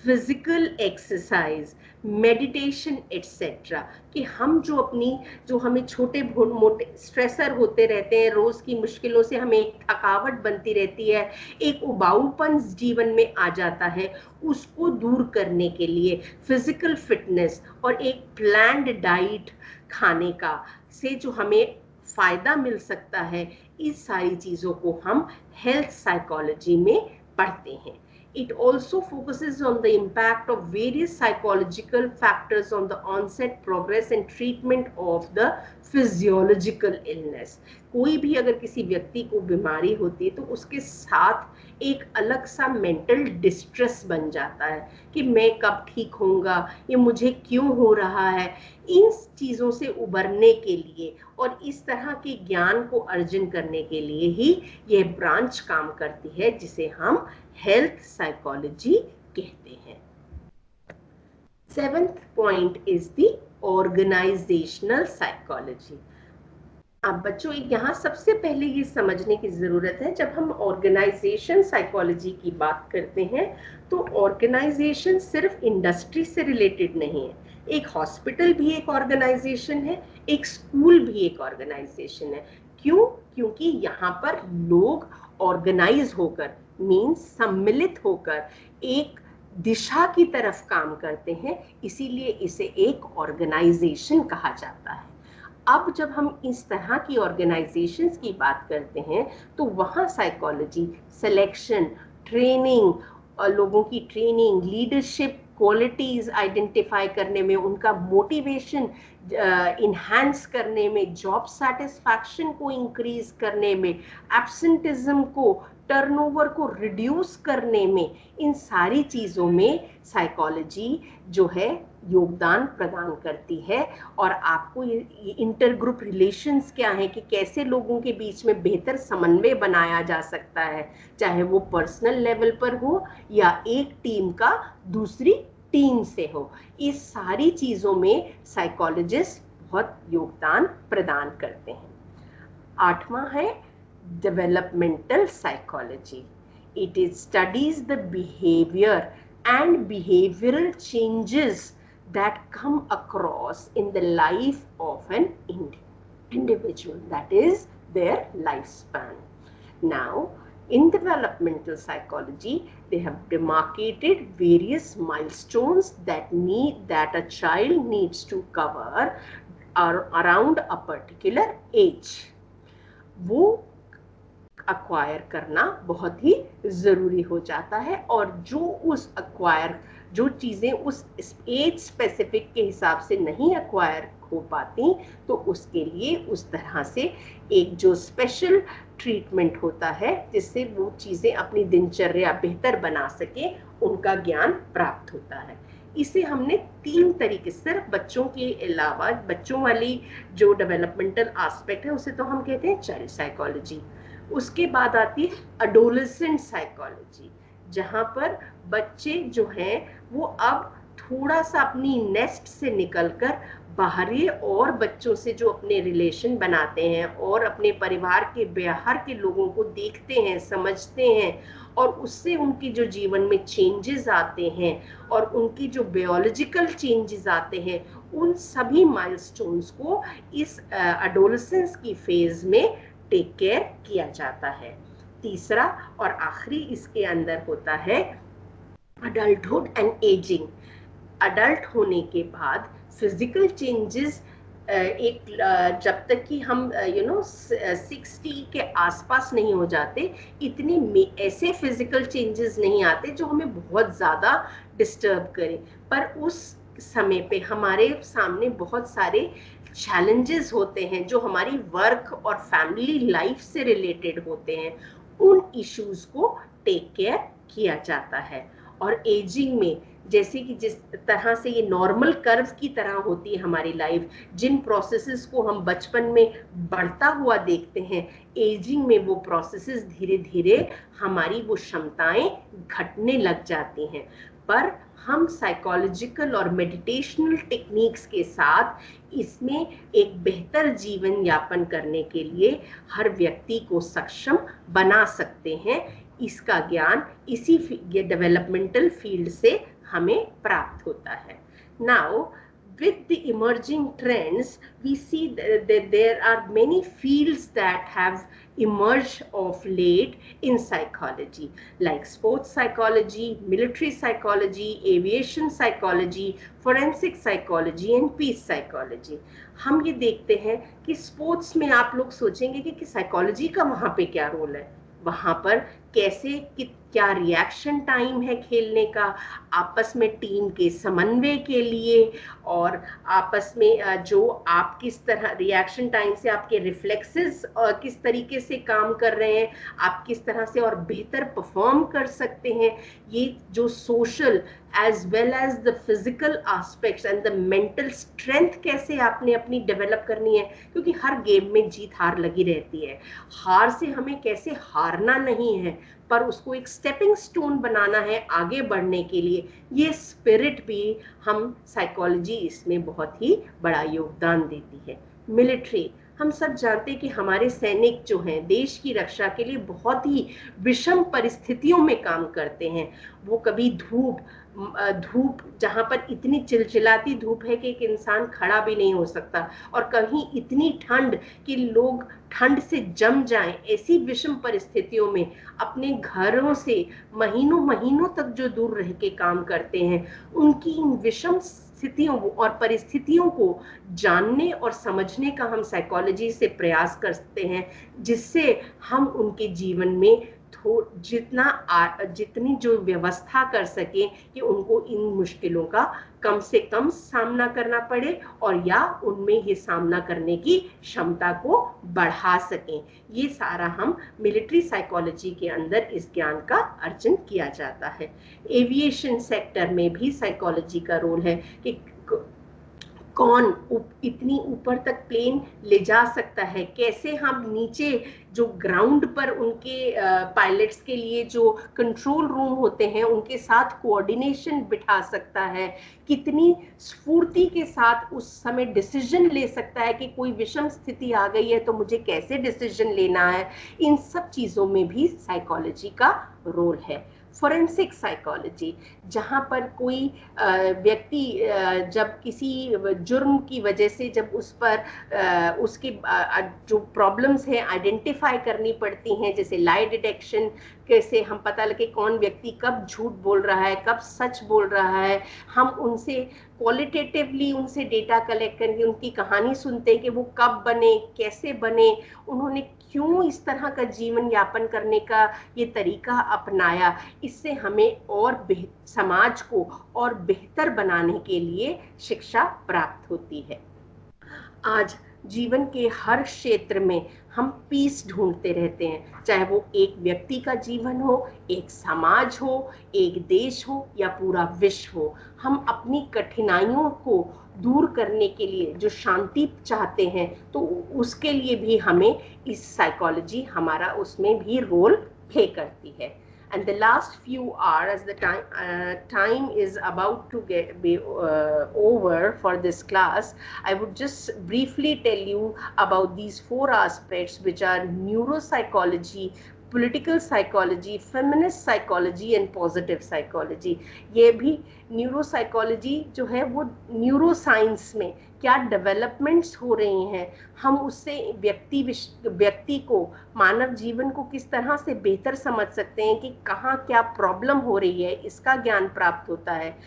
physical exercise, meditation etcetera, कि हम जो हमें छोटे मोटे स्ट्रेसर होते रहते हैं, रोज की मुश्किलों से हमें एक थकावट बनती रहती है, एक उबाऊपन जीवन में आ जाता है, उसको दूर करने के लिए फिजिकल फिटनेस और एक प्लान्ड डाइट खाने का से जो हमें फायदा मिल सकता है, इस सारी चीजों को हम हेल्थ साइकोलॉजी में पढ़ते हैं. It also focuses on the impact of various psychological factors on the onset, progress and treatment of the physiological illness. कोई भी अगर किसी व्यक्ति को बीमारी होती है तो उसके साथ एक अलग सा मेंटल डिस्ट्रेस बन जाता है कि मैं कब ठीक होऊंगा, ये मुझे क्यों हो रहा है. इन चीजों से उबरने के लिए और इस तरह के ज्ञान को अर्जन करने के लिए ही यह ब्रांच काम करती है, जिसे हम हेल्थ साइकोलॉजी कहते हैं. Seventh point is the organisational psychology. अब बच्चों यहाँ सबसे पहले ये समझने की जरूरत है, जब हम ऑर्गेनाइजेशन साइकोलॉजी की बात करते हैं तो ऑर्गेनाइजेशन सिर्फ इंडस्ट्री से रिलेटेड नहीं है. एक हॉस्पिटल भी एक ऑर्गेनाइजेशन है, एक स्कूल भी एक ऑर्गेनाइजेशन है. क्यों? क्योंकि यहाँ पर लोग ऑर्गेनाइज होकर, मीन्स सम्मिलित होकर एक दिशा की तरफ काम करते हैं, इसीलिए इसे एक ऑर्गेनाइजेशन कहा जाता है. अब जब हम इस तरह की ऑर्गेनाइजेशंस की बात करते हैं तो वहाँ साइकोलॉजी, सिलेक्शन, ट्रेनिंग, लोगों की ट्रेनिंग, लीडरशिप क्वालिटीज आइडेंटिफाई करने में, उनका मोटिवेशन इन्हांस करने में, जॉब सेटिस्फैक्शन को इंक्रीज करने में, एब्सेंटिज्म को, टर्नओवर को रिड्यूस करने में, इन सारी चीज़ों में साइकोलॉजी जो है योगदान प्रदान करती है. और आपको ये इंटर ग्रुप रिलेशंस क्या है, कि कैसे लोगों के बीच में बेहतर समन्वय बनाया जा सकता है, चाहे वो पर्सनल लेवल पर हो या एक टीम का दूसरी टीम से हो. इस सारी चीज़ों में साइकोलॉजिस्ट बहुत योगदान प्रदान करते हैं. आठवां है developmental psychology. It is studies the behavior and behavioral changes that come across in the life of an individual, that is their lifespan. Now, in developmental psychology, they have demarcated various milestones that a child needs to cover around a particular age. वो acquire करना बहुत ही जरूरी हो जाता है, और जो चीजें उस एज स्पेसिफिक के हिसाब से नहीं अक्वायर हो पाती, तो उसके लिए उस तरह से एक जो स्पेशल ट्रीटमेंट होता है, जिससे वो चीजें अपनी दिनचर्या बेहतर बना सके, उनका ज्ञान प्राप्त होता है. इसे हमने 3 तरीके, सिर्फ बच्चों के अलावा बच्चों वाली जो डेवलपमेंटल एस्पेक्ट है उसे तो हम कहते हैं चाइल्ड साइकोलॉजी. उसके बाद आती है एडोलेसेंट साइकोलॉजी, जहाँ पर बच्चे जो हैं वो अब थोड़ा सा अपनी नेस्ट से निकलकर बाहरी और बच्चों से जो अपने रिलेशन बनाते हैं और अपने परिवार के बाहर के लोगों को देखते हैं, समझते हैं, और उससे उनकी जो जीवन में चेंजेस आते हैं और उनकी जो बायोलॉजिकल चेंजेस आते हैं, उन सभी माइलस्टोन्स को इस एडोलेसेंस की फेज में टेक केयर किया जाता है. तीसरा और आखिरी इसके अंदर होता है अडल्टहुड एंड एजिंग. अडल्ट होने के बाद फिजिकल चेंजेस जब तक कि हम 60 के आसपास नहीं हो जाते, इतने ऐसे फिजिकल चेंजेस नहीं आते जो हमें बहुत ज़्यादा डिस्टर्ब करें. पर उस समय पे हमारे सामने बहुत सारे चैलेंजेस होते हैं जो हमारी वर्क और फैमिली लाइफ से रिलेटेड होते हैं. उन इश्यूज को टेक केयर किया जाता है. और एजिंग में जैसे कि जिस तरह से ये नॉर्मल कर्व की तरह होती है हमारी लाइफ, जिन प्रोसेसेस को हम बचपन में बढ़ता हुआ देखते हैं, एजिंग में वो प्रोसेसेस धीरे धीरे हमारी वो क्षमताएं घटने लग जाती हैं। पर हम साइकोलॉजिकल और मेडिटेशनल टेक्निक्स के साथ इसमें एक बेहतर जीवन यापन करने के लिए हर व्यक्ति को सक्षम बना सकते हैं। इसका ज्ञान इसी डेवलपमेंटल फील्ड से हमें प्राप्त होता है। Now with the emerging trends, we see that there are many fields that have emerged of late in psychology, like sports psychology, military psychology, aviation psychology, forensic psychology and peace psychology. हम ये देखते हैं कि sports में आप लोग सोचेंगे कि साइकोलॉजी का वहां पे क्या रोल है, वहां पर कैसे क्या रिएक्शन टाइम है खेलने का, आपस में टीम के समन्वय के लिए, और आपस में जो आप किस तरह रिएक्शन टाइम से आपके रिफ्लेक्सेस किस तरीके से काम कर रहे हैं, आप किस तरह से और बेहतर परफॉर्म कर सकते हैं। ये जो social as well as the physical aspects and the mental strength कैसे आपने अपनी डेवलप करनी है, क्योंकि हर गेम में जीत हार लगी रहती है। हार से हमें कैसे हारना नहीं है, पर उसको एक स्टेपिंग स्टोन बनाना है आगे बढ़ने के लिए। ये स्पिरिट भी हम साइकोलॉजी इसमें बहुत ही बड़ा योगदान देती है। मिलिट्री, हम सब जानते हैं कि हमारे सैनिक जो हैं देश की रक्षा के लिए बहुत ही विषम परिस्थितियों में काम करते हैं। वो कभी धूप जहां पर इतनी चिलचिलाती धूप है कि एक इंसान खड़ा भी नहीं हो सकता, और कहीं इतनी ठंड कि लोग ठंड से जम जाएं, ऐसी विषम परिस्थितियों में अपने घरों से महीनों महीनों तक जो दूर रह के काम करते हैं, उनकी इन विषम स्थितियों और परिस्थितियों को जानने और समझने का हम साइकोलॉजी से प्रयास करते हैं, जिससे हम उनके जीवन में जितनी जो व्यवस्था कर सके कि उनको इन मुश्किलों का कम से कम सामना करना पड़े, और या उनमें ये सामना करने की क्षमता को बढ़ा सकें। ये सारा हम मिलिट्री साइकोलॉजी के अंदर इस ज्ञान का अर्जन किया जाता है। एविएशन सेक्टर में भी साइकोलॉजी का रोल है कि कौन इतनी ऊपर तक प्लेन ले जा सकता है, कैसे हम नीचे जो ग्राउंड पर उनके पायलट्स के लिए जो कंट्रोल रूम होते हैं उनके साथ कोऑर्डिनेशन बिठा सकता है, कितनी स्फूर्ति के साथ उस समय डिसीजन ले सकता है कि कोई विषम स्थिति आ गई है तो मुझे कैसे डिसीजन लेना है। इन सब चीजों में भी साइकोलॉजी का रोल है। फोरेंसिक साइकोलॉजी, जहाँ पर कोई व्यक्ति जब किसी जुर्म की वजह से जब उस पर उसके जो प्रॉब्लम्स हैं आइडेंटिफाई करनी पड़ती हैं, जैसे लाई डिटेक्शन, कैसे हम पता लगे कौन व्यक्ति कब झूठ बोल रहा है, कब सच बोल रहा है। हम उनसे क्वालिटेटिवली उनसे डेटा कलेक्ट करके उनकी कहानी सुनते हैं कि वो कब बने, कैसे बने, उन्होंने क्यों इस तरह का जीवन यापन करने का ये तरीका अपनाया। इससे हमें और समाज को और बेहतर बनाने के लिए शिक्षा प्राप्त होती है। आज जीवन के हर क्षेत्र में हम पीस ढूंढते रहते हैं, चाहे वो एक व्यक्ति का जीवन हो, एक समाज हो, एक देश हो या पूरा विश्व हो। हम अपनी कठिनाइयों को दूर करने के लिए जो शांति चाहते हैं, तो उसके लिए भी हमें इस साइकोलॉजी हमारा उसमें भी रोल प्ले करती है। And the last few hours, the time is about to be over for this class. I would just briefly tell you about these 4 aspects, which are neuropsychology, political psychology, feminist psychology and positive psychology. ये भी neuropsychology जो है वो neuro science में क्या developments हो रही हैं, हम उससे व्यक्ति को, मानव जीवन को किस तरह से बेहतर समझ सकते हैं कि कहाँ क्या प्रॉब्लम हो रही है, इसका ज्ञान प्राप्त होता है।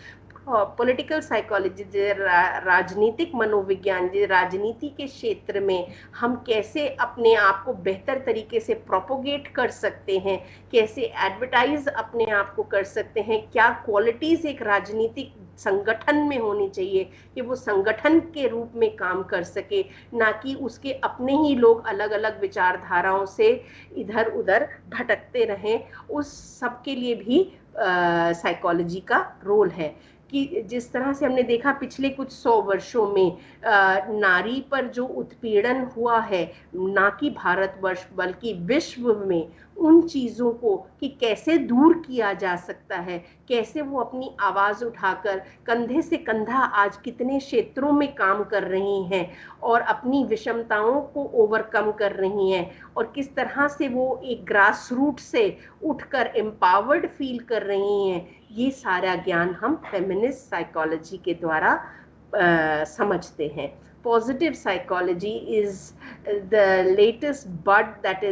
पॉलिटिकल साइकोलॉजी, राजनीतिक मनोविज्ञान, राजनीति के क्षेत्र में हम कैसे अपने आप को बेहतर तरीके से प्रोपोगेट कर सकते हैं, कैसे एडवर्टाइज अपने आप को कर सकते हैं, क्या क्वालिटीज एक राजनीतिक संगठन में होनी चाहिए कि वो संगठन के रूप में काम कर सके, ना कि उसके अपने ही लोग अलग अलग विचारधाराओं से इधर उधर भटकते रहें। उस सब के लिए भी साइकोलॉजी का रोल है कि जिस तरह से हमने देखा पिछले कुछ 100 वर्षों में नारी पर जो उत्पीड़न हुआ है, ना कि भारतवर्ष बल्कि विश्व में, उन चीज़ों को कि कैसे दूर किया जा सकता है, कैसे वो अपनी आवाज़ उठाकर कंधे से कंधा आज कितने क्षेत्रों में काम कर रही हैं और अपनी विषमताओं को ओवरकम कर रही हैं, और किस तरह से वो एक ग्रास रूट से उठकर एम्पावर्ड फील कर रही हैं, ये सारा ज्ञान हम फेमिनिस्ट साइकोलॉजी के द्वारा समझते हैं. Positive psychology is the latest bud that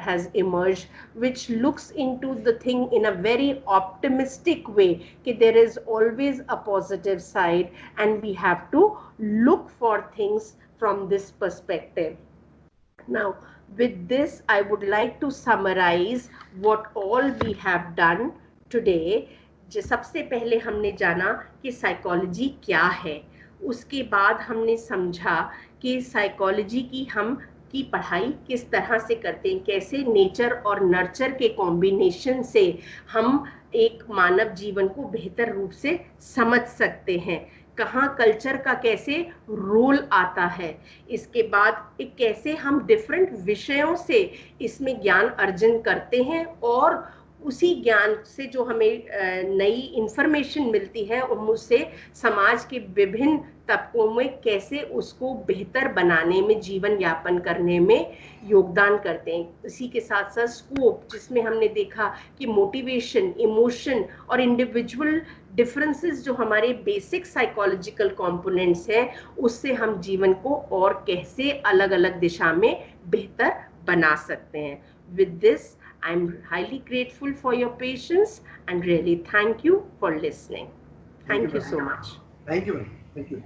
has emerged, which looks into the thing in a very optimistic way कि there is always a positive side and we have to look for things from this perspective. Now, with this, I would like to summarize what all we have done today. सबसे पहले हमने जाना कि psychology क्या है, उसके बाद हमने समझा कि साइकोलॉजी की पढ़ाई किस तरह से करते हैं, कैसे नेचर और नर्चर के कॉम्बिनेशन से हम एक मानव जीवन को बेहतर रूप से समझ सकते हैं, कहाँ कल्चर का कैसे रोल आता है, इसके बाद एक कैसे हम डिफरेंट विषयों से इसमें ज्ञान अर्जन करते हैं और उसी ज्ञान से जो हमें नई इंफॉर्मेशन मिलती है और मुझसे समाज के विभिन्न तबकों में कैसे उसको बेहतर बनाने में, जीवन यापन करने में योगदान करते हैं. इसी के साथ साथ स्कोप, जिसमें हमने देखा कि मोटिवेशन, इमोशन और इंडिविजुअल डिफरेंसेस जो हमारे बेसिक साइकोलॉजिकल कंपोनेंट्स हैं, उससे हम जीवन को और कैसे अलग अलग दिशा में बेहतर बना सकते हैं. With this, I'm highly grateful for your patience and really thank you for listening. Thank you so much. Thank you.